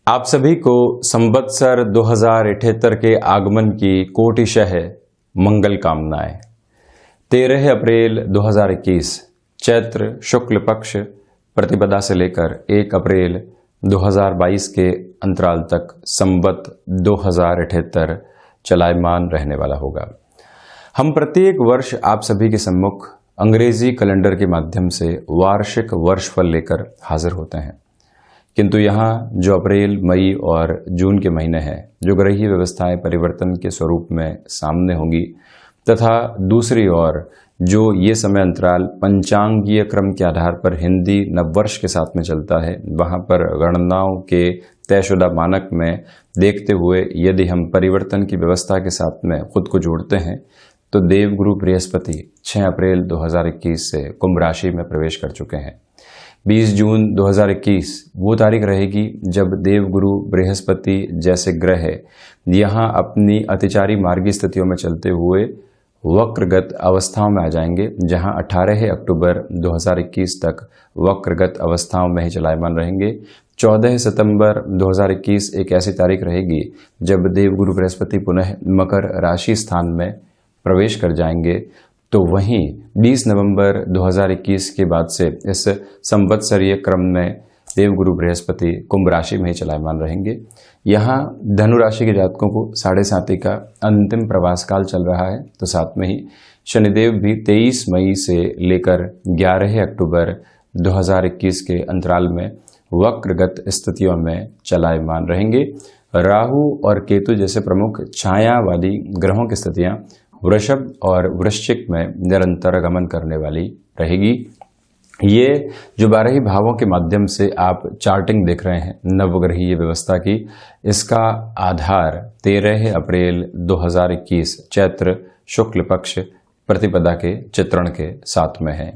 आप सभी को संवत्सर 2078 के आगमन की कोटिशः मंगल कामनाएं। 13 अप्रैल 2021 चैत्र शुक्ल पक्ष प्रतिपदा से लेकर 1 अप्रैल 2022 के अंतराल तक संवत 2078 चलायमान रहने वाला होगा। हम प्रत्येक वर्ष आप सभी के सम्मुख अंग्रेजी कैलेंडर के माध्यम से वार्षिक वर्षफल लेकर हाजिर होते हैं, किंतु यहाँ जो अप्रैल, मई और जून के महीने हैं, जो ग्रहीय व्यवस्थाएं परिवर्तन के स्वरूप में सामने होंगी, तथा दूसरी ओर जो ये समय अंतराल पंचांगीय क्रम के आधार पर हिंदी नववर्ष के साथ में चलता है, वहाँ पर गणनाओं के तयशुदा मानक में देखते हुए यदि हम परिवर्तन की व्यवस्था के साथ में खुद को जोड़ते हैं तो देवगुरु बृहस्पति 6 अप्रैल 2021 से कुंभ राशि में प्रवेश कर चुके हैं। 20 जून 2021 वो तारीख रहेगी जब देवगुरु बृहस्पति जैसे ग्रह यहाँ अपनी अतिचारी मार्गी स्थितियों में चलते हुए वक्रगत अवस्थाओं में आ जाएंगे, जहां 18 अक्टूबर 2021 तक वक्रगत अवस्थाओं में ही चलायमान रहेंगे। 14 सितंबर 2021 एक ऐसी तारीख रहेगी जब देवगुरु बृहस्पति पुनः मकर राशि स्थान में प्रवेश कर जाएंगे। तो वहीं 20 नवंबर 2021 के बाद से इस संवत्सरीय क्रम में देवगुरु बृहस्पति कुंभ राशि में ही चलायमान रहेंगे। यहाँ धनु राशि के जातकों को 7.5 का अंतिम प्रवास काल चल रहा है, तो साथ में ही शनिदेव भी 23 मई से लेकर 11 अक्टूबर 2021 के अंतराल में वक्रगत स्थितियों में चलायमान रहेंगे। राहु और केतु जैसे प्रमुख छायावादी ग्रहों की स्थितियां वृषभ और वृश्चिक में निरंतर गमन करने वाली रहेगी। ये जो 12 भावों के माध्यम से आप चार्टिंग देख रहे हैं नवग्रहीय व्यवस्था की, इसका आधार 13 अप्रैल 2021 चैत्र शुक्ल पक्ष प्रतिपदा के चित्रण के साथ में है।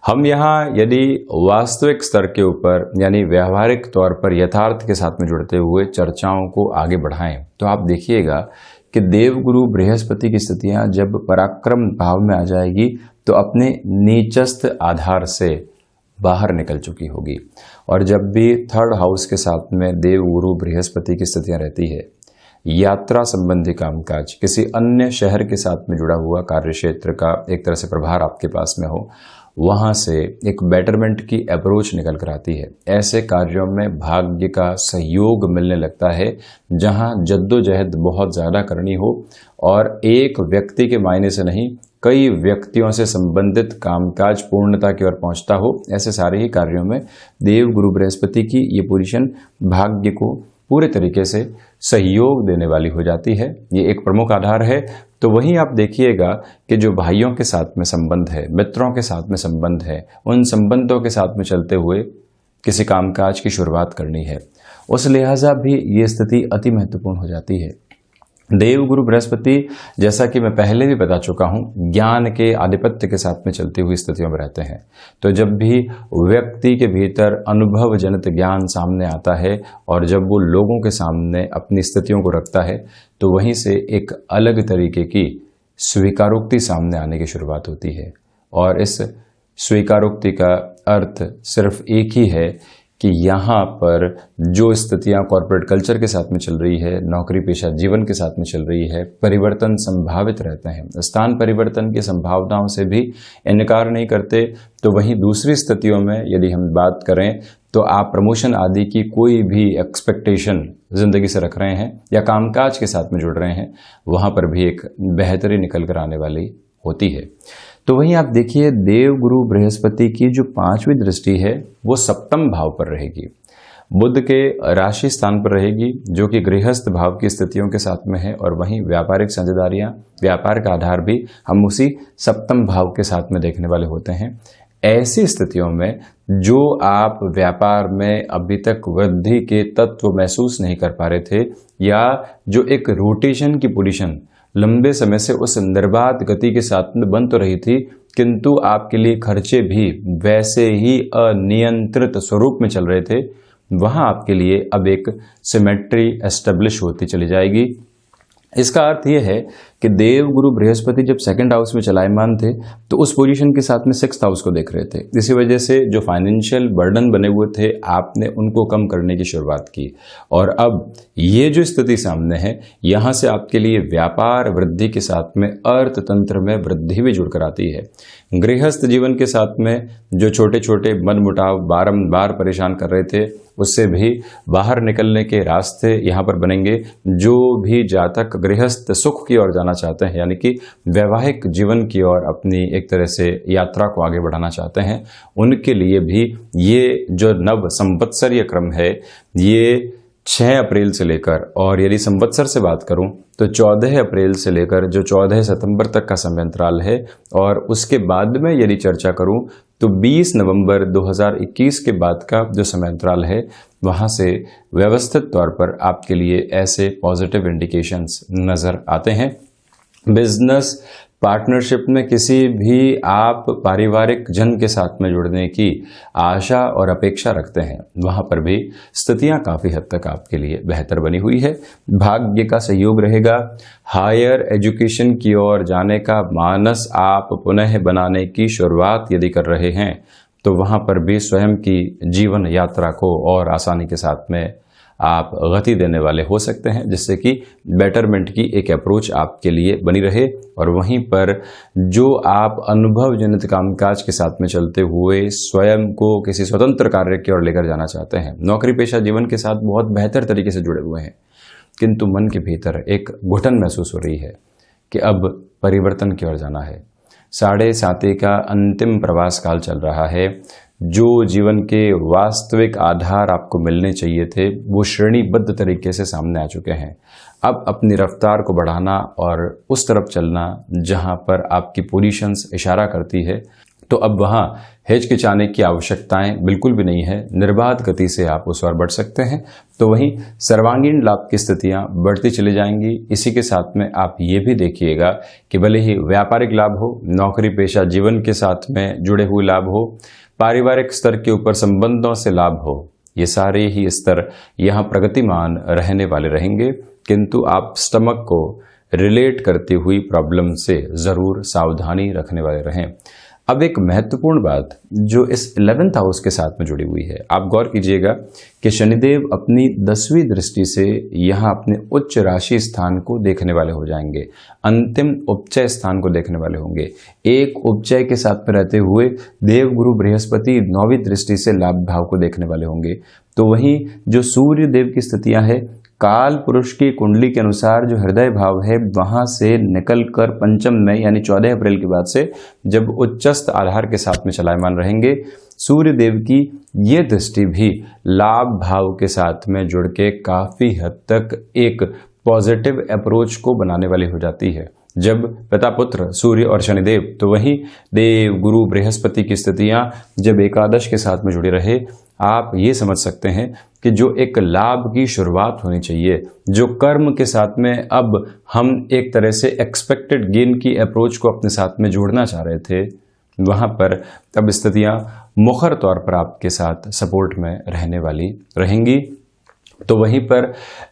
हम यहाँ यदि वास्तविक स्तर के ऊपर यानी व्यावहारिक तौर पर यथार्थ के साथ में जुड़ते हुए चर्चाओं को आगे बढ़ाएं तो आप देखिएगा कि देवगुरु बृहस्पति की स्थितियां जब पराक्रम भाव में आ जाएगी तो अपने नीचस्थ आधार से बाहर निकल चुकी होगी। और जब भी 3rd हाउस के साथ में देवगुरु बृहस्पति की स्थितियां रहती है, यात्रा संबंधी कामकाज, किसी अन्य शहर के साथ में जुड़ा हुआ कार्य क्षेत्र का एक तरह से प्रभार आपके पास में हो, वहां से एक बेटरमेंट की अप्रोच निकल कर आती है। ऐसे कार्यों में भाग्य का सहयोग मिलने लगता है जहां जद्दोजहद बहुत ज़्यादा करनी हो और एक व्यक्ति के मायने से नहीं, कई व्यक्तियों से संबंधित कामकाज पूर्णता की ओर पहुंचता हो। ऐसे सारे ही कार्यों में देवगुरु बृहस्पति की ये पोजीशन भाग्य को पूरे तरीके से सहयोग देने वाली हो जाती है। ये एक प्रमुख आधार है। तो वहीं आप देखिएगा कि जो भाइयों के साथ में संबंध है, मित्रों के साथ में संबंध है, उन संबंधों के साथ में चलते हुए किसी कामकाज की शुरुआत करनी है, उस लिहाजा भी ये स्थिति अति महत्वपूर्ण हो जाती है। देवगुरु बृहस्पति, जैसा कि मैं पहले भी बता चुका हूं, ज्ञान के आधिपत्य के साथ में चलती हुई स्थितियों में रहते हैं। तो जब भी व्यक्ति के भीतर अनुभव जनित ज्ञान सामने आता है और जब वो लोगों के सामने अपनी स्थितियों को रखता है तो वहीं से एक अलग तरीके की स्वीकारोक्ति सामने आने की शुरुआत होती है। और इस स्वीकारोक्ति का अर्थ सिर्फ एक ही है कि यहाँ पर जो स्थितियाँ कॉर्पोरेट कल्चर के साथ में चल रही है, नौकरी पेशा जीवन के साथ में चल रही है, परिवर्तन संभावित रहते हैं। स्थान परिवर्तन की संभावनाओं से भी इनकार नहीं करते। तो वहीं दूसरी स्थितियों में यदि हम बात करें तो आप प्रमोशन आदि की कोई भी एक्सपेक्टेशन जिंदगी से रख रहे हैं या कामकाज के साथ में जुड़ रहे हैं, वहाँ पर भी एक बेहतरी निकल कर आने वाली होती है। तो वहीं आप देखिए देवगुरु बृहस्पति की जो 5वीं दृष्टि है वो 7वें भाव पर रहेगी, बुध के राशि स्थान पर रहेगी, जो कि गृहस्थ भाव की स्थितियों के साथ में है। और वहीं व्यापारिक साझेदारियां, व्यापार का आधार भी हम उसी 7वें भाव के साथ में देखने वाले होते हैं। ऐसी स्थितियों में जो आप व्यापार में अभी तक वृद्धि के तत्व महसूस नहीं कर पा रहे थे, या जो एक रोटेशन की पोजीशन लंबे समय से उस निर्बाध गति के साथ में बन तो रही थी, किंतु आपके लिए खर्चे भी वैसे ही अनियंत्रित स्वरूप में चल रहे थे, वहां आपके लिए अब एक सिमेट्री एस्टेब्लिश होती चली जाएगी। इसका अर्थ यह है कि देव गुरु बृहस्पति जब सेकंड हाउस में चलायमान थे तो उस पोजीशन के साथ में सिक्स्थ हाउस को देख रहे थे। इसी वजह से जो फाइनेंशियल बर्डन बने हुए थे आपने उनको कम करने की शुरुआत की, और अब ये जो स्थिति सामने है यहाँ से आपके लिए व्यापार वृद्धि के साथ में अर्थतंत्र में वृद्धि भी जुड़कर आती है। गृहस्थ जीवन के साथ में जो छोटे छोटे मनमुटाव बारंबार परेशान कर रहे थे उससे भी बाहर निकलने के रास्ते यहाँ पर बनेंगे। जो भी जातक गृहस्थ सुख की ओर जाना चाहते हैं, यानी कि वैवाहिक जीवन की ओर अपनी एक तरह से यात्रा को आगे बढ़ाना चाहते हैं, उनके लिए भी ये जो नव संवत्सरीय क्रम है ये 6 अप्रैल से लेकर, और यदि संवत्सर से बात करूं तो 14 अप्रैल से लेकर जो 14 सितंबर तक का समय अंतराल है, और उसके बाद में यदि चर्चा करूं तो 20 नवंबर 2021 के बाद का जो समय अंतराल है वहां से व्यवस्थित तौर पर आपके लिए ऐसे पॉजिटिव इंडिकेशंस नजर आते हैं। बिजनेस पार्टनरशिप में किसी भी आप पारिवारिक जन के साथ में जुड़ने की आशा और अपेक्षा रखते हैं, वहां पर भी स्थितियां काफी हद तक आपके लिए बेहतर बनी हुई है। भाग्य का सहयोग रहेगा। हायर एजुकेशन की ओर जाने का मानस आप पुनः बनाने की शुरुआत यदि कर रहे हैं तो वहां पर भी स्वयं की जीवन यात्रा को और आसानी के साथ में आप गति देने वाले हो सकते हैं, जिससे कि बेटरमेंट की एक अप्रोच आपके लिए बनी रहे। और वहीं पर जो आप अनुभव जनित कामकाज के साथ में चलते हुए स्वयं को किसी स्वतंत्र कार्य की ओर लेकर जाना चाहते हैं, नौकरी पेशा जीवन के साथ बहुत बेहतर तरीके से जुड़े हुए हैं, किंतु मन के भीतर एक घुटन महसूस हो रही है कि अब परिवर्तन की ओर जाना है। 7.5 का अंतिम प्रवास काल चल रहा है। जो जीवन के वास्तविक आधार आपको मिलने चाहिए थे वो श्रेणीबद्ध तरीके से सामने आ चुके हैं। अब अपनी रफ्तार को बढ़ाना और उस तरफ चलना जहां पर आपकी पोजीशंस इशारा करती है, तो अब वहां हिचकिचाने की आवश्यकताएं बिल्कुल भी नहीं है। निर्बाध गति से आप उस ओर बढ़ सकते हैं। तो वहीं सर्वांगीण लाभ की स्थितियां बढ़ती चली जाएंगी। इसी के साथ में आप ये भी देखिएगा कि भले ही व्यापारिक लाभ हो, नौकरी पेशा जीवन के साथ में जुड़े हुए लाभ हो, पारिवारिक स्तर के ऊपर संबंधों से लाभ हो, ये सारे ही स्तर यहाँ प्रगतिमान रहने वाले रहेंगे। किंतु आप स्टमक को रिलेट करती हुई प्रॉब्लम से जरूर सावधानी रखने वाले रहें। अब एक महत्वपूर्ण बात जो इस 11th हाउस के साथ में जुड़ी हुई है, आप गौर कीजिएगा कि शनिदेव अपनी 10वीं दृष्टि से यहाँ अपने उच्च राशि स्थान को देखने वाले हो जाएंगे, अंतिम उपचय स्थान को देखने वाले होंगे। एक उपचय के साथ में रहते हुए देव गुरु बृहस्पति 9वीं दृष्टि से लाभ भाव को देखने वाले होंगे। तो वहीं जो सूर्य देव की स्थितियां है, काल पुरुष की कुंडली के अनुसार जो हृदय भाव है वहां से निकलकर पंचम में यानी 14 अप्रैल के बाद से जब उच्चस्थ आधार के साथ में चलायमान रहेंगे, सूर्य देव की ये दृष्टि भी लाभ भाव के साथ में जुड़ के काफी हद तक एक पॉजिटिव अप्रोच को बनाने वाली हो जाती है। जब पिता पुत्र सूर्य और शनिदेव, तो वहीं देव गुरु बृहस्पति की स्थितियां जब एकादश के साथ में जुड़ी रहे, आप ये समझ सकते हैं कि जो एक लाभ की शुरुआत होनी चाहिए, जो कर्म के साथ में अब हम एक तरह से एक्सपेक्टेड गेन की अप्रोच को अपने साथ में जोड़ना चाह रहे थे, वहां पर अब स्थितियां मुखर तौर पर आपके साथ सपोर्ट में रहने वाली रहेंगी। तो वहीं पर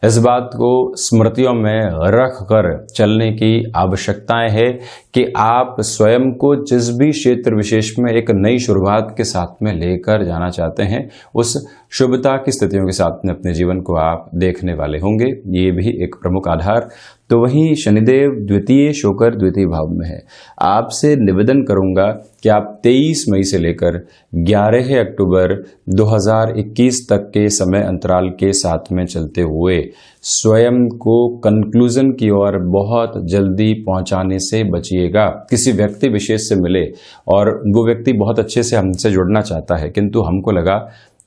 इस बात को स्मृतियों में रख कर चलने की आवश्यकताएं है कि आप स्वयं को जिस भी क्षेत्र विशेष में एक नई शुरुआत के साथ में लेकर जाना चाहते हैं, उस शुभता की स्थितियों के साथ में अपने जीवन को आप देखने वाले होंगे। ये भी एक प्रमुख आधार। तो वहीं शनिदेव द्वितीय शोकर द्वितीय भाव में है। आपसे निवेदन करूंगा कि आप 23 मई से लेकर 11 अक्टूबर 2021 तक के समय अंतराल के साथ में चलते हुए स्वयं को कंक्लूजन की ओर बहुत जल्दी पहुंचाने से बचिएगा। किसी व्यक्ति विशेष से मिले और वो व्यक्ति बहुत अच्छे से हमसे जुड़ना चाहता है, किंतु हमको लगा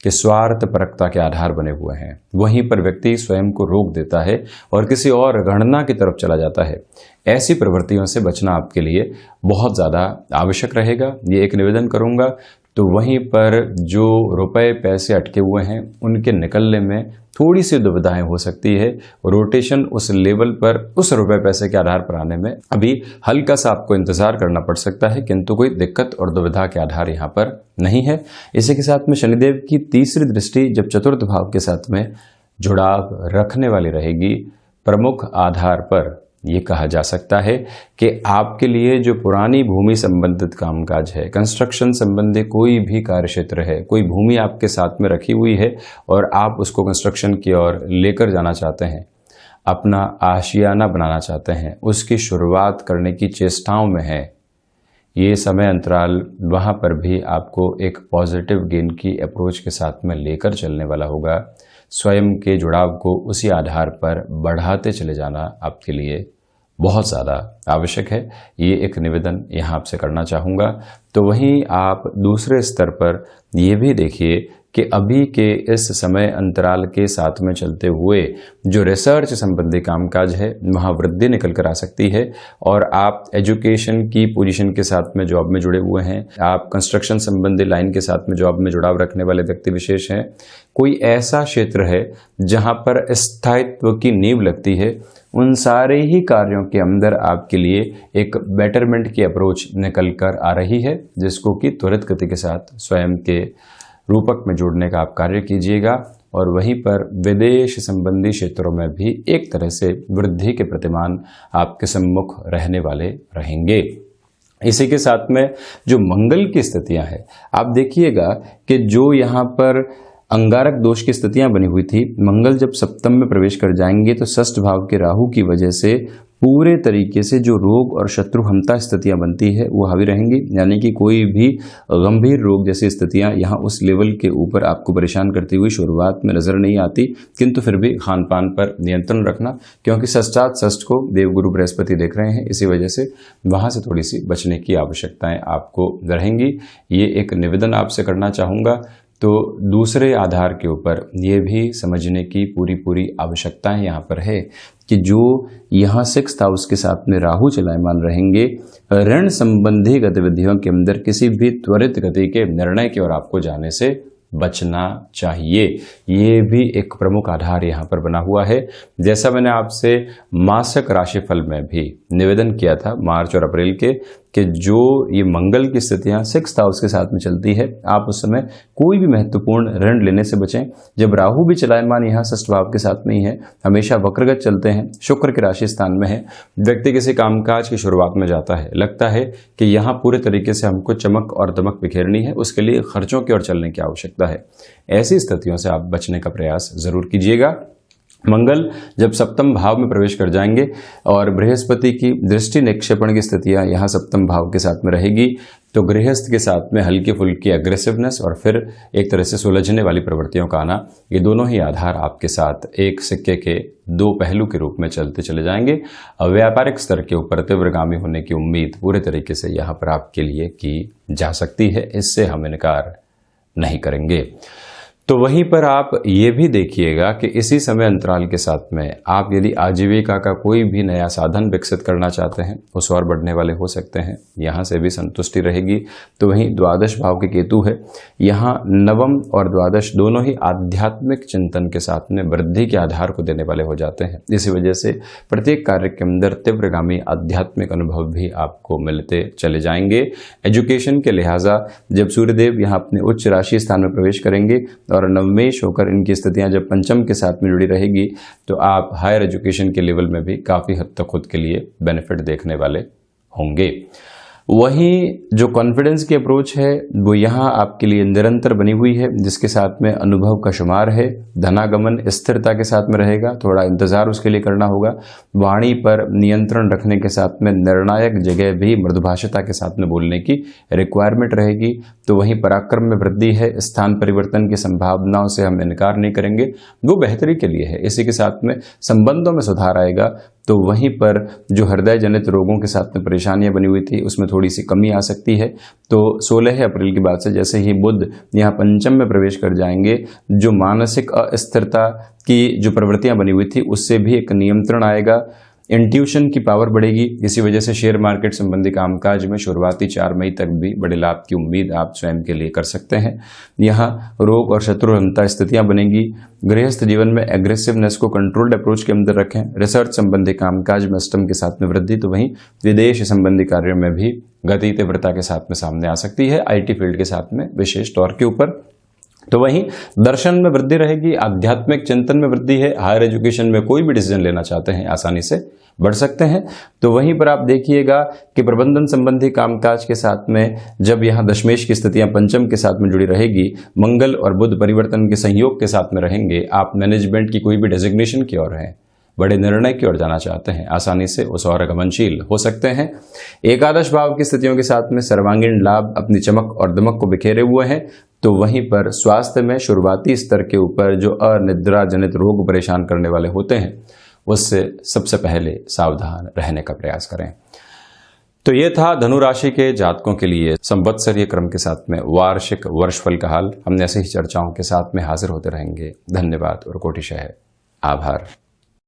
कि स्वार्थ परकता के आधार बने हुए हैं, वहीं पर व्यक्ति स्वयं को रोक देता है और किसी और गणना की तरफ चला जाता है। ऐसी प्रवृत्तियों से बचना आपके लिए बहुत ज़्यादा आवश्यक रहेगा, ये एक निवेदन करूंगा। तो वहीं पर जो रुपए पैसे अटके हुए हैं उनके निकलने में थोड़ी सी दुविधाएं हो सकती है। रोटेशन उस लेवल पर उस रुपए पैसे के आधार पर आने में अभी हल्का सा आपको इंतजार करना पड़ सकता है, किंतु कोई दिक्कत और दुविधा के आधार यहाँ पर नहीं है। इसी के साथ में शनिदेव की तीसरी दृष्टि जब चतुर्थ भाव के साथ में जुड़ाव रखने वाली रहेगी, प्रमुख आधार पर ये कहा जा सकता है कि आपके लिए जो पुरानी भूमि संबंधित कामकाज है, कंस्ट्रक्शन संबंधी कोई भी कार्य क्षेत्र है, कोई भूमि आपके साथ में रखी हुई है और आप उसको कंस्ट्रक्शन की ओर लेकर जाना चाहते हैं, अपना आशियाना बनाना चाहते हैं, उसकी शुरुआत करने की चेष्टाओं में है, ये समय अंतराल वहाँ पर भी आपको एक पॉजिटिव गेन की अप्रोच के साथ में लेकर चलने वाला होगा। स्वयं के जुड़ाव को उसी आधार पर बढ़ाते चले जाना आपके लिए बहुत ज़्यादा आवश्यक है। ये एक निवेदन यहाँ आपसे करना चाहूँगा। तो वहीं आप दूसरे स्तर पर ये भी देखिए कि अभी के इस समय अंतराल के साथ में चलते हुए जो रिसर्च संबंधी कामकाज है वहाँ वृद्धि निकल कर आ सकती है और आप एजुकेशन की पोजीशन के साथ में जॉब में जुड़े हुए हैं, आप कंस्ट्रक्शन संबंधी लाइन के साथ में जॉब में जुड़ाव रखने वाले व्यक्ति विशेष हैं, कोई ऐसा क्षेत्र है जहाँ पर स्थायित्व की नींव लगती है, उन सारे ही कार्यों के अंदर आपके लिए एक बेटरमेंट की अप्रोच निकल कर आ रही है, जिसको कि त्वरित गति के साथ स्वयं के रूपक में जोड़ने का आप कार्य कीजिएगा और वहीं पर विदेश संबंधी क्षेत्रों में भी एक तरह से वृद्धि के प्रतिमान आपके सम्मुख रहने वाले रहेंगे। इसी के साथ में जो मंगल की स्थितियां हैं, आप देखिएगा कि जो यहाँ पर अंगारक दोष की स्थितियां बनी हुई थी, मंगल जब सप्तम में प्रवेश कर जाएंगे तो षष्ठ भाव के राहु की वजह से पूरे तरीके से जो रोग और शत्रुहंता स्थितियां बनती है वो हावी रहेंगी। यानी कि कोई भी गंभीर रोग जैसी स्थितियां यहाँ उस लेवल के ऊपर आपको परेशान करती हुई शुरुआत में नजर नहीं आती, किंतु फिर भी खान पान पर नियंत्रण रखना, क्योंकि षष्ठात षष्ठ को देवगुरु बृहस्पति देख रहे हैं, इसी वजह से वहां से थोड़ी सी बचने की आवश्यकताएं आपको रहेंगी। ये एक निवेदन आपसे करना चाहूँगा। तो दूसरे आधार के ऊपर ये भी समझने की पूरी आवश्यकता यहाँ पर है कि जो यहाँ 6th हाउस के साथ में राहु चलायमान रहेंगे, ऋण संबंधी गतिविधियों के अंदर किसी भी त्वरित गति के निर्णय की ओर आपको जाने से बचना चाहिए। ये भी एक प्रमुख आधार यहाँ पर बना हुआ है। जैसा मैंने आपसे मासिक राशिफल में भी निवेदन किया था मार्च और अप्रैल के, कि जो ये मंगल की स्थितियां 6th हाउस के साथ में चलती है, आप उस समय कोई भी महत्वपूर्ण ऋण लेने से बचें। जब राहु भी चलायमान यहाँ 6th भाव के साथ में ही है, हमेशा वक्रगत चलते हैं, शुक्र के राशि स्थान में है, व्यक्ति किसी कामकाज की शुरुआत में जाता है, लगता है कि यहाँ पूरे तरीके से हमको चमक और दमक बिखेरनी है, उसके लिए खर्चों की ओर चलने की आवश्यकता है। ऐसी स्थितियों से आप बचने का प्रयास जरूर कीजिएगा। मंगल जब सप्तम भाव में प्रवेश कर जाएंगे और बृहस्पति की दृष्टि निक्षेपण की स्थितियां यहाँ सप्तम भाव के साथ में रहेगी, तो गृहस्थ के साथ में हल्की फुल्की अग्रेसिवनेस और फिर एक तरह से सुलझने वाली प्रवृत्तियों का आना, ये दोनों ही आधार आपके साथ एक सिक्के के दो पहलू के रूप में चलते चले जाएंगे। व्यापारिक स्तर के ऊपर तीव्रगामी होने की उम्मीद पूरे तरीके से यहाँ पर आपके लिए की जा सकती है, इससे हम इनकार नहीं करेंगे। तो वहीं पर आप ये भी देखिएगा कि इसी समय अंतराल के साथ में आप यदि आजीविका का कोई भी नया साधन विकसित करना चाहते हैं, उस और बढ़ने वाले हो सकते हैं, यहाँ से भी संतुष्टि रहेगी। तो वहीं द्वादश भाव के केतु है, यहाँ नवम और द्वादश दोनों ही आध्यात्मिक चिंतन के साथ में वृद्धि के आधार को देने वाले हो जाते हैं। इसी वजह से प्रत्येक कार्य के अंदर तीव्रगामी आध्यात्मिक अनुभव भी आपको मिलते चले जाएंगे। एजुकेशन के लिहाजा जब सूर्यदेव यहाँ अपने उच्च राशि स्थान में प्रवेश करेंगे और नवमेश होकर इनकी स्थितियां जब पंचम के साथ में जुड़ी रहेगी, तो आप हायर एजुकेशन के लेवल में भी काफ़ी हद तक खुद के लिए बेनिफिट देखने वाले होंगे। वहीं जो कॉन्फिडेंस की अप्रोच है वो यहाँ आपके लिए निरंतर बनी हुई है, जिसके साथ में अनुभव का शुमार है। धनागमन स्थिरता के साथ में रहेगा, थोड़ा इंतजार उसके लिए करना होगा। वाणी पर नियंत्रण रखने के साथ में निर्णायक जगह भी मृदुभाषिता के साथ में बोलने की रिक्वायरमेंट रहेगी। तो वहीं पराक्रम में वृद्धि है, स्थान परिवर्तन की संभावनाओं से हम इनकार नहीं करेंगे, वो बेहतरी के लिए है। इसी के साथ में संबंधों में सुधार आएगा। तो वहीं पर जो हृदय जनित रोगों के साथ में परेशानियां बनी हुई थी उसमें थोड़ी सी कमी आ सकती है। तो 16 अप्रैल के बाद से जैसे ही बुध यहाँ पंचम में प्रवेश कर जाएंगे, जो मानसिक अस्थिरता की जो प्रवृत्तियां बनी हुई थी उससे भी एक नियंत्रण आएगा। इंट्यूशन की पावर बढ़ेगी। इसी वजह से शेयर मार्केट संबंधी कामकाज में शुरुआती 4 मई तक भी बड़े लाभ की उम्मीद आप स्वयं के लिए कर सकते हैं। यहाँ रोग और शत्रुहंता स्थितियां बनेगी। गृहस्थ जीवन में एग्रेसिवनेस को कंट्रोल्ड अप्रोच के अंदर रखें। रिसर्च संबंधी कामकाज में अष्टम के साथ में वृद्धि, तो वहीं विदेश संबंधी कार्यों में भी गति तीव्रता के साथ में सामने आ सकती है। IT फील्ड के साथ में विशेष तौर के ऊपर तो वहीं दर्शन में वृद्धि रहेगी, आध्यात्मिक चिंतन में वृद्धि है, हायर एजुकेशन में कोई भी डिसीजन लेना चाहते हैं आसानी से बढ़ सकते हैं। तो वहीं पर आप देखिएगा कि प्रबंधन संबंधी कामकाज के साथ में जब यहाँ दशमेश की स्थितियां पंचम के साथ में जुड़ी रहेगी, मंगल और बुध परिवर्तन के संयोग के साथ में रहेंगे, आप मैनेजमेंट की कोई भी डेजिग्नेशन की ओर हैं, बड़े निर्णय की ओर जाना चाहते हैं, आसानी से उस ओर गमनशील हो सकते हैं। एकादश भाव की स्थितियों के साथ में सर्वांगीण लाभ अपनी चमक और दमक को बिखेरे हुए हैं। तो वहीं पर स्वास्थ्य में शुरुआती स्तर के ऊपर जो अनिद्रा जनित रोग परेशान करने वाले होते हैं, उससे सबसे पहले सावधान रहने का प्रयास करें। तो ये था धनु राशि के जातकों के लिए संवत्सरीय क्रम के साथ में वार्षिक वर्षफल का हाल। हम ऐसे ही चर्चाओं के साथ में हाजिर होते रहेंगे। धन्यवाद और कोटिशः आभार।